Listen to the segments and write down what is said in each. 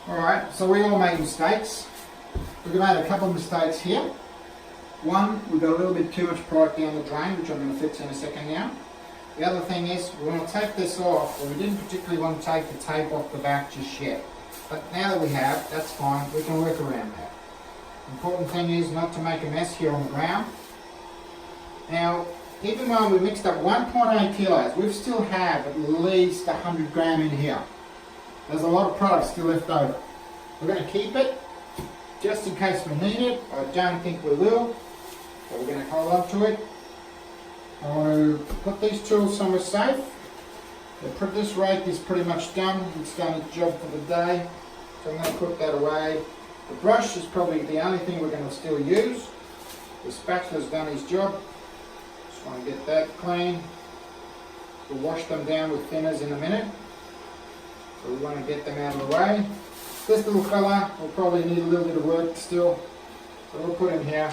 Alright, so we all make mistakes. We've made a couple of mistakes here. One, we've got a little bit too much product down the drain, which I'm going to fix in a second now. The other thing is, we want to take this off, or we didn't particularly want to take the tape off the back just yet. But now that we have, that's fine, we can work around that. The important thing is not to make a mess here on the ground. Now, keep in mind we mixed up 1.8 kilos. We still have at least 100 gram in here. There's a lot of product still left over. We're going to keep it just in case we need it. I don't think we will, but we're going to hold on to it. I want to put these tools somewhere safe. This rake is pretty much done. It's done its job for the day, so I'm going to put that away. The brush is probably the only thing we're going to still use. The spatula's done its job. Just want to get that clean. We'll wash them down with thinners in a minute. So we want to get them out of the way. This little fella will probably need a little bit of work still. So we'll put him here.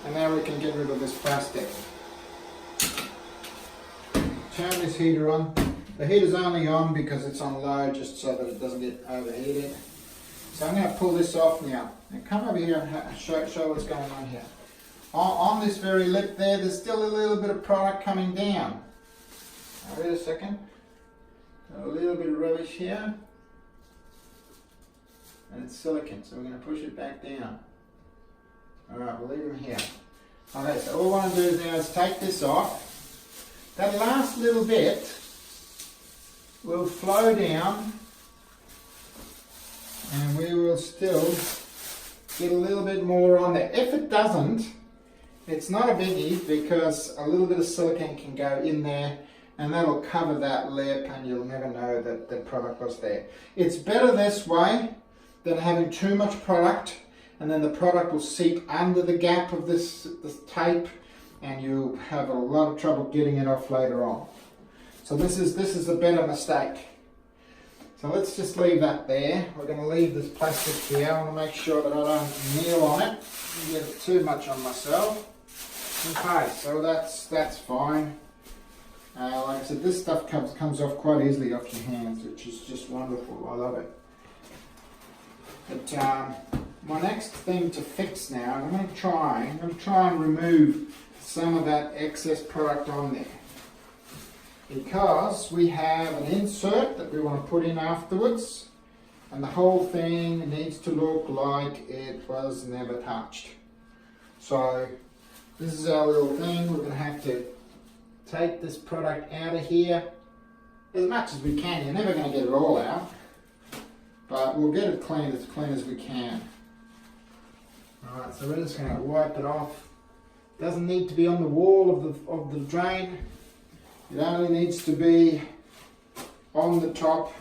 And now we can get rid of this plastic. Turn this heater on. The heater's only on because it's on low, just so that it doesn't get overheated. So I'm going to pull this off now. And come over here and show what's going on here. On this very lip there, there's still a little bit of product coming down. Now, wait a second. Got a little bit of rubbish here. And it's silicone, so we're going to push it back down. Alright, we'll leave them here. Okay, so all we want to do now is take this off. That last little bit will flow down, and we will still get a little bit more on there. If it doesn't, it's not a biggie, because a little bit of silicone can go in there and that'll cover that lip and you'll never know that the product was there. It's better this way than having too much product and then the product will seep under the gap of this tape and you'll have a lot of trouble getting it off later on. So this is a better mistake. So let's just leave that there. We're going to leave this plastic here. I want to make sure that I don't kneel on it and get it too much on myself. Okay, so that's fine. Like I said, this stuff comes off quite easily off your hands, which is just wonderful. I love it. But my next thing to fix now, I'm going to try and remove some of that excess product on there, because we have an insert that we want to put in afterwards, and the whole thing needs to look like it was never touched. So this is our little thing. We're going to have to take this product out of here as much as we can. You're never going to get it all out, but we'll get it clean as we can. Alright, so we're just going to wipe it off. Doesn't need to be on the wall of the drain. It only needs to be on the top.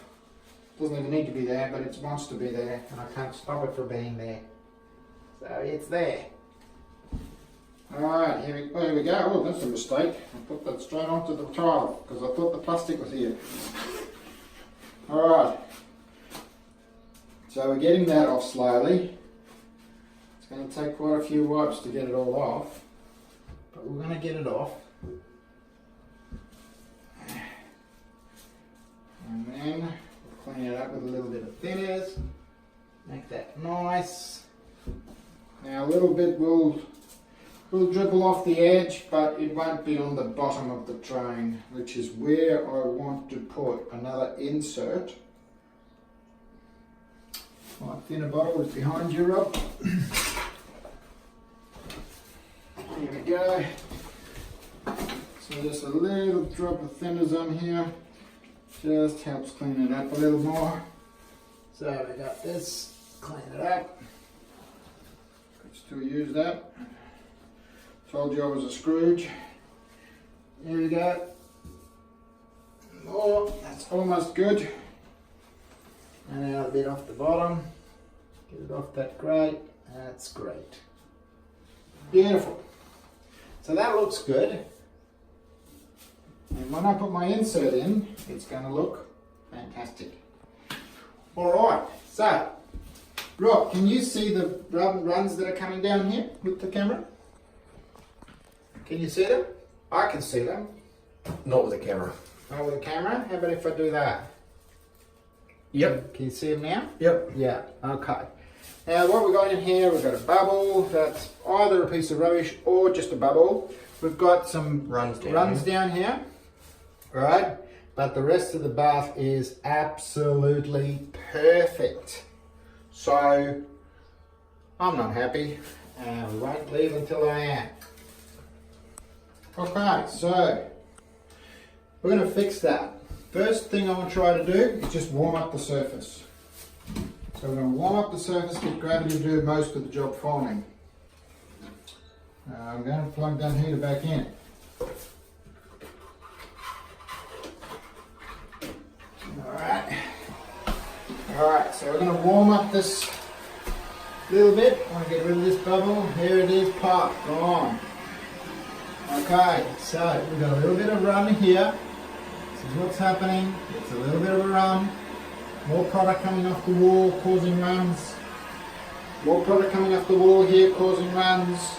Doesn't even need to be there, but it wants to be there, and I can't stop it from being there. So it's there. Alright, here we go. Oh, that's a mistake. I put that straight onto the tile because I thought the plastic was here. Alright. So we're getting that off slowly. It's going to take quite a few wipes to get it all off, but we're going to get it off. And then we'll clean it up with a little bit of thinners. Make that nice. Now a little bit will dribble off the edge, but it won't be on the bottom of the drain, which is where I want to put another insert. My thinner bottle is behind you, Rob. Here we go. So just a little drop of thinners on here. Just helps clean it up a little more. So we got this, clean it up. Could still use that. Told you I was a Scrooge. Here we go. More, that's almost good. And now a bit off the bottom. Get it off that grate. That's great. Beautiful. So that looks good. And when I put my insert in, it's going to look fantastic. Alright, so, Rob, can you see the runs that are coming down here with the camera? Can you see them? I can see them. Not with the camera. Not with the camera? How about if I do that? Yep. Can you see them now? Yep. Yeah, okay. Now what we've got in here, we've got a bubble that's either a piece of rubbish or just a bubble. We've got some runs down here, right? But the rest of the bath is absolutely perfect. So I'm not happy, and we won't leave until I am. Okay, so we're going to fix that. First thing I want to try to do is just warm up the surface. So we're going to warm up the surface, get gravity to do most of the job for me. I'm going to plug that heater back in. Alright, so we're going to warm up this little bit. I want to get rid of this bubble. Here it is, pop, gone. Okay, so we've got a little bit of run here. This is what's happening. It's a little bit of a run. More product coming off the wall, causing runs. More product coming off the wall here, causing runs.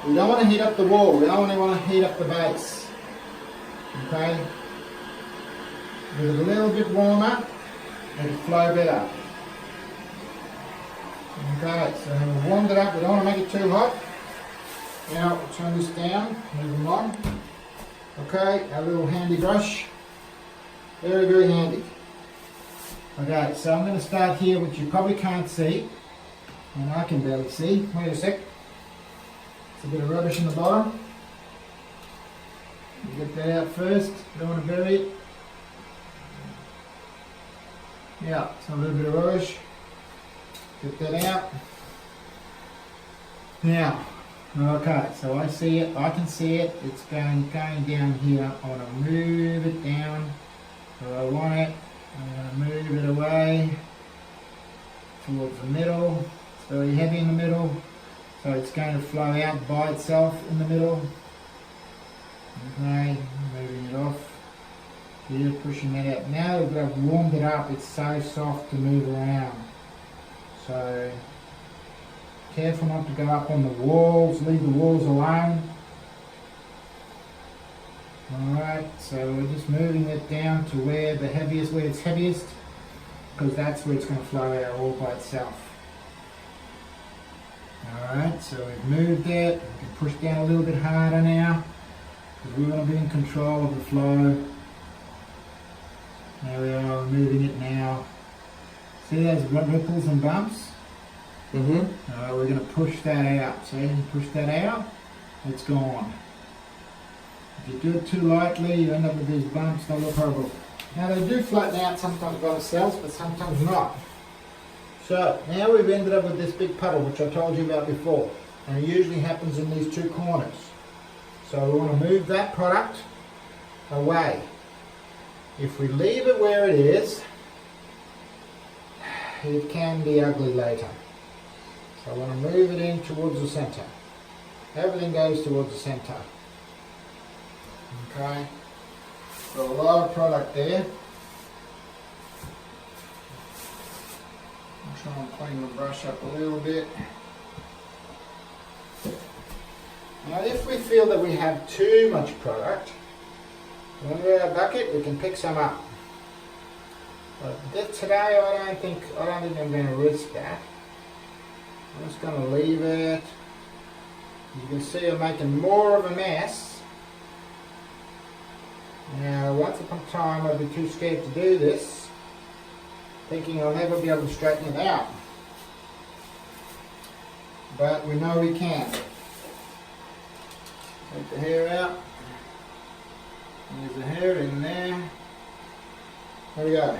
We don't want to heat up the wall. We only want to heat up the base. Okay? With it a little bit warmer, it'll flow better. Okay, so we've warmed it up. We don't want to make it too hot. Now we'll turn this down, moving on. Okay, our little handy brush. Very, very handy. Okay, so I'm going to start here, which you probably can't see, and I can barely see. Wait a sec. There's a bit of rubbish in the bottom. You get that out first, don't want to bury it. Yeah, so a little bit of rubbish. Get that out. Now, okay, so I see it, I can see it, it's going down here. I want to move it down where I want it. I'm going to move it away towards the middle. It's very heavy in the middle, so it's going to flow out by itself in the middle. Okay, moving it off. Here, pushing that out. Now that I've warmed it up, it's so soft to move around. So, careful not to go up on the walls, leave the walls alone. Alright, so we're just moving it down to where it's heaviest, because that's where it's going to flow out all by itself. Alright, so we've moved it. We can push down a little bit harder now, because we want to be in control of the flow. There we are, moving it now. See those ripples and bumps? We're going to push that out. See, push that out, it's gone. If you do it too lightly, you end up with these bumps, they look horrible. Now they do flatten out sometimes by themselves, but sometimes not. So, now we've ended up with this big puddle, which I told you about before. And it usually happens in these two corners. So we want to move that product away. If we leave it where it is, it can be ugly later. So I want to move it in towards the center. Everything goes towards the center. Okay. Got a lot of product there. I'm trying to clean the brush up a little bit. Now if we feel that we have too much product, when we're in a bucket, we can pick some up. But today I don't think I'm going to risk that. I'm just going to leave it. You can see I'm making more of a mess. Now once upon a time I'd be too scared to do this, thinking I'll never be able to straighten it out. But we know we can. Take the hair out. There's the hair in there. There we go.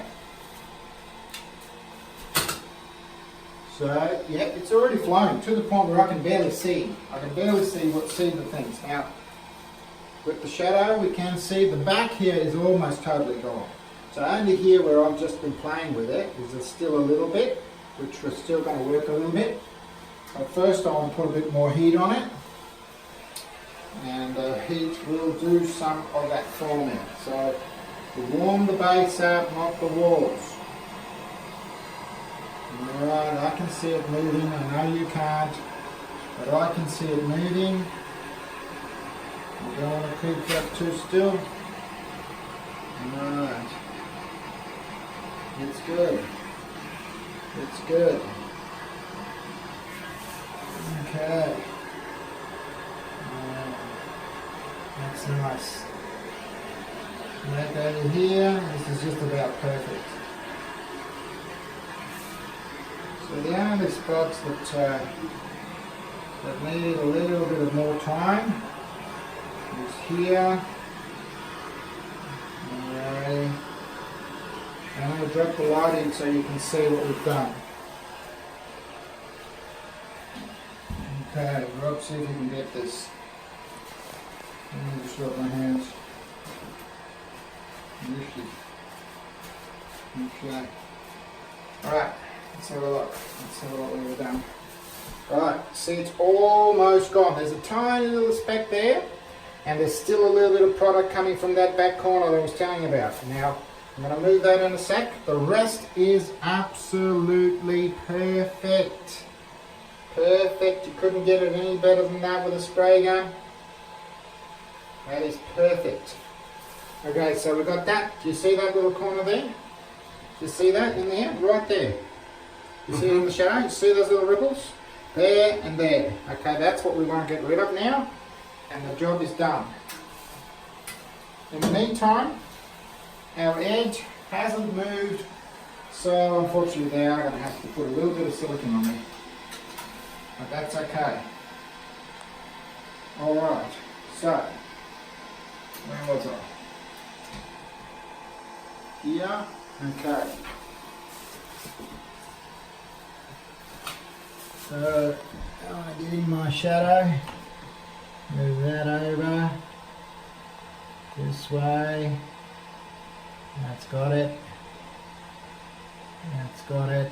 So, yeah, it's already flowing to the point where I can barely see. I can barely see the things. Now, with the shadow, we can see the back here is almost totally gone. So only here where I've just been playing with it is there still a little bit, which we're still going to work a little bit. But first I want to put a bit more heat on it. And the heat will do some of that for me. So to warm the base up, not the walls. Alright, I can see it moving. I know you can't, but I can see it moving. You don't want to keep that too still. Alright. It's good. It's good. Okay. That's nice. Right over here, this is just about perfect. So the only spots that need a little bit of more time is here. Alright. I'm going to drop the light in so you can see what we've done. Okay, Rob, see if you can get this. Let me just rub my hands. Okay. Alright, let's have a look. Let's have a look what we've done. Alright, see it's almost gone. There's a tiny little speck there, and there's still a little bit of product coming from that back corner that I was telling you about. Now, I'm going to move that in a sec. The rest is absolutely perfect. Perfect. You couldn't get it any better than that with a spray gun. That is perfect. Okay, so we've got that. Do you see that little corner there? Do you see that in there? Right there. You see it in the shadow? You see those little ripples? There and there. Okay, that's what we want to get rid of now. And the job is done. In the meantime, our edge hasn't moved, so unfortunately they are going to have to put a little bit of silicone on there. But that's okay. Alright, so, where was I? Here, okay. So, I want to get in my shadow, move that over, this way, that's got it, that's got it,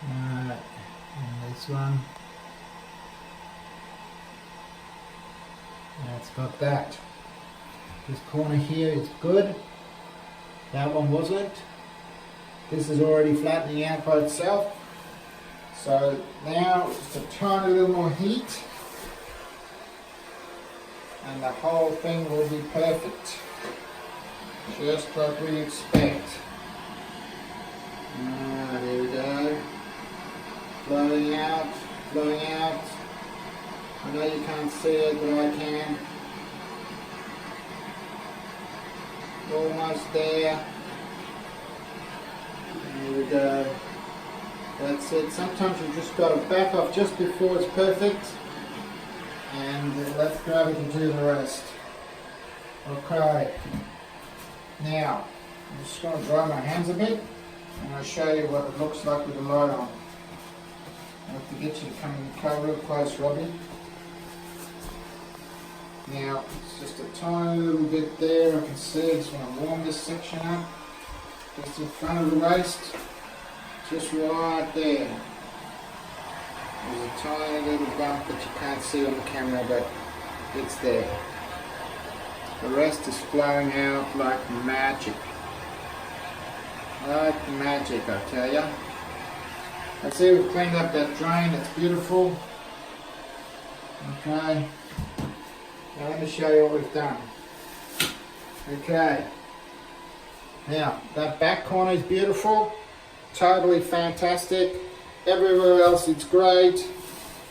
alright, and this one, that's got that. This corner here is good, that one wasn't. This is already flattening out by itself. So now just a tiny little more heat and the whole thing will be perfect. Just like we expect. There we go. Flowing out, flowing out. I know you can't see it, but I can. Almost there. There we go. That's it. Sometimes you've just got to back off just before it's perfect and let gravity do the rest. Okay. Now, I'm just going to dry my hands a bit and I'll show you what it looks like with the light on. I have to get you to come real close, Robbie. Now, it's just a tiny little bit there. I can see I just want to warm this section up. Just in front of the waist. Just right there. There's a tiny little bump that you can't see on the camera, but it's there. The rest is flowing out like magic. Like magic, I tell ya. Let's see, we've cleaned up that drain. It's beautiful. Okay. Now let me show you what we've done. Okay. Now, that back corner is beautiful. Totally fantastic. Everywhere else it's great.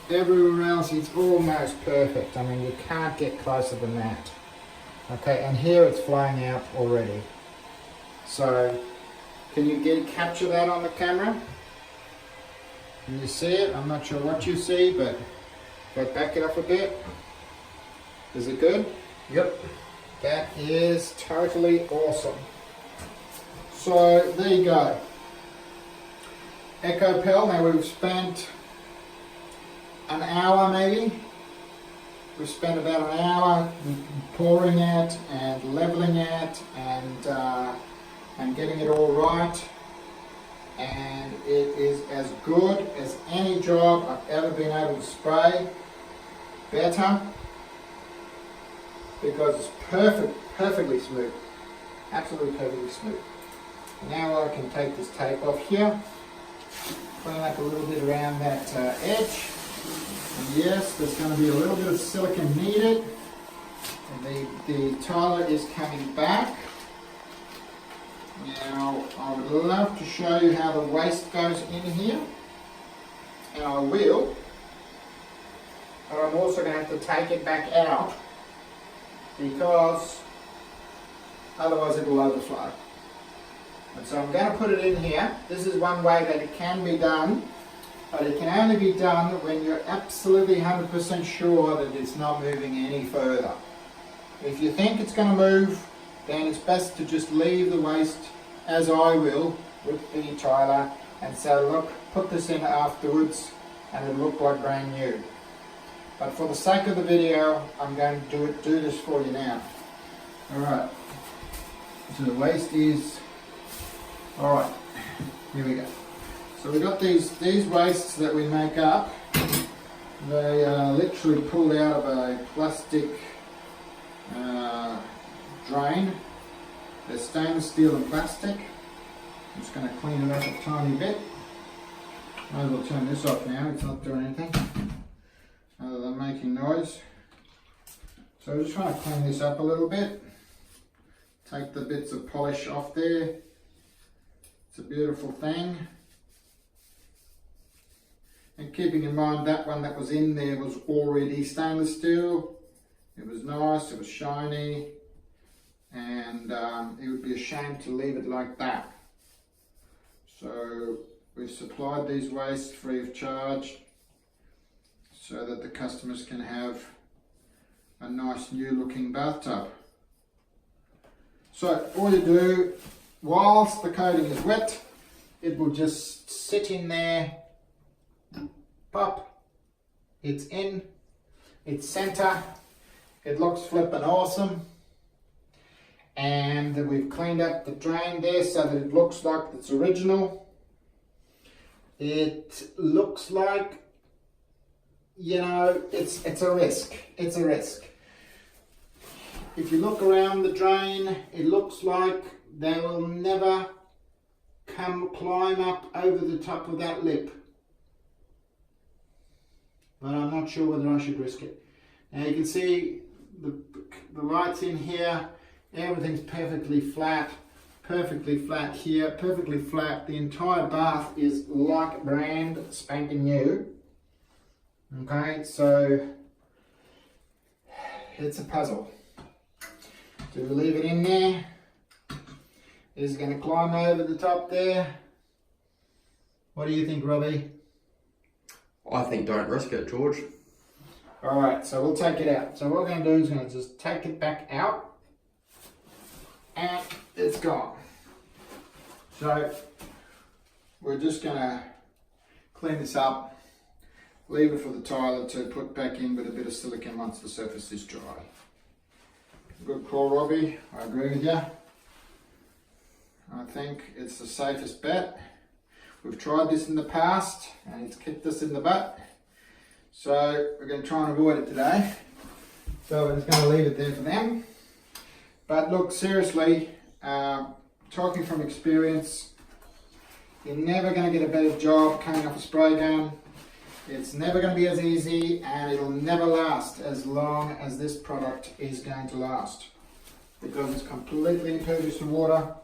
Everywhere else it's almost perfect. I mean, you can't get closer than that. Okay, and here it's flowing out already. So, can you capture that on the camera? Can you see it? I'm not sure what you see, but if I back it up a bit. Is it good? Yep. That is totally awesome. So, there you go. Ekopel, now we've spent an hour maybe. We've spent about an hour pouring it and leveling it and getting it all right. And it is as good as any job I've ever been able to spray. Better. Because it's perfectly smooth. Absolutely perfectly smooth. Now I can take this tape off here. Clean up a little bit around that edge. And yes, there's going to be a little bit of silicone needed. And the tiler is coming back. Now, I would love to show you how the waste goes in here, and I will, but I'm also going to have to take it back out because otherwise it will overflow. And so I'm going to put it in here. This is one way that it can be done, but it can only be done when you're absolutely 100% sure that it's not moving any further. If you think it's going to move, then it's best to just leave the waste as I will with the tiler and say, look, put this in afterwards and it'll look like brand new. But for the sake of the video, I'm going to do this for you now. Alright, so the waste is, alright, here we go. So we've got these wastes that we make up. They are literally pulled out of a plastic drain. They're stainless steel and plastic. I'm just going to clean it up a tiny bit. Might as well turn this off now, it's not doing anything other than making noise. So I'm just trying to clean this up a little bit. Take the bits of polish off there. It's a beautiful thing. And keeping in mind that one that was in there was already stainless steel. It was nice, it was shiny, and it would be a shame to leave it like that. So we've supplied these wastes free of charge so that the customers can have a nice new looking bathtub. So all you do, whilst the coating is wet, it will just sit in there, pop, it's in, it's center, it looks flippin' awesome. And we've cleaned up the drain there so that it looks like it's original. It looks like, you know, it's a risk. It's a risk. If you look around the drain, it looks like they will never climb up over the top of that lip. But I'm not sure whether I should risk it. Now you can see the lights in here. Everything's perfectly flat here, perfectly flat. The entire bath is like brand spanking new. Okay, so it's a puzzle. Do we leave it in there? Is it going to climb over the top there? What do you think, Robbie? I think don't risk it, George. Alright, so we'll take it out. So what we're going to do is going to just take it back out. And it's gone. So we're just going to clean this up, leave it for the tiler to put back in with a bit of silicone once the surface is dry. Good call, Robbie. I agree with you. I think it's the safest bet. We've tried this in the past and it's kicked us in the butt. So we're going to try and avoid it today. So we're just going to leave it there for them. But look, seriously, talking from experience, you're never going to get a better job coming off a spray gun. It's never going to be as easy and it'll never last as long as this product is going to last. Because it's completely impervious to water.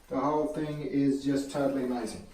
The whole thing is just totally amazing.